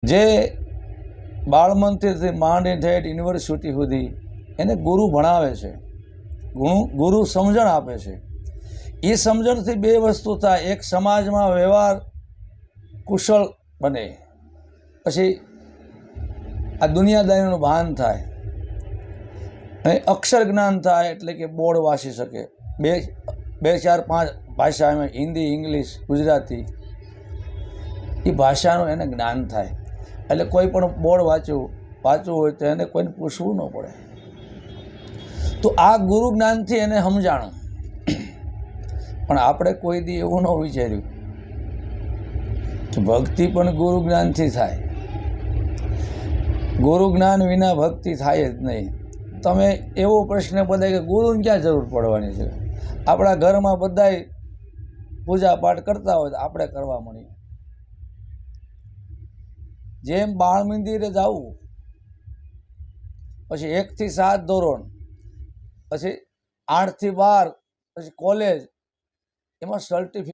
જે બાળ મંદિરથી માંડી ઠેઠ યુનિવર્સિટી સુધી એને ગુરુ ભણાવે છે, ગુરુ સમજણ આપે છે. એ સમજણથી બે વસ્તુ થાય. એક, સમાજમાં વ્યવહાર કુશળ બને, પછી આ દુનિયાદારીનું ભાન થાય, અને અક્ષર જ્ઞાન થાય, એટલે કે બોર્ડ વાંચી શકે. બે ચાર પાંચ ભાષામાં, હિન્દી, ઇંગ્લિશ, ગુજરાતી, એ ભાષાનું એને જ્ઞાન થાય. એટલે કોઈ પણ બોર્ડ વાંચવું હોય તો એને કોઈને પૂછવું ન પડે. તો આ ગુરુ જ્ઞાનથી એને સમજાણું. પણ આપણે કોઈ દી એવું ન વિચાર્યું કે ભક્તિ પણ ગુરુ જ્ઞાનથી થાય. ગુરુ જ્ઞાન વિના ભક્તિ થાય જ નહીં. તમે એવો પ્રશ્ન પૂછાય કે ગુરુની ક્યાં જરૂર પડવાની છે? આપણા ઘરમાં બધાય પૂજા પાઠ કરતા હોય તો આપણે કરવા મળીએ. જેમ બાળ મંદિરે જવું, પછી 1 થી 7 ધોરણ, પછી 8 થી 12, પછી કોલેજ, એમાં સર્ટિફિકેટ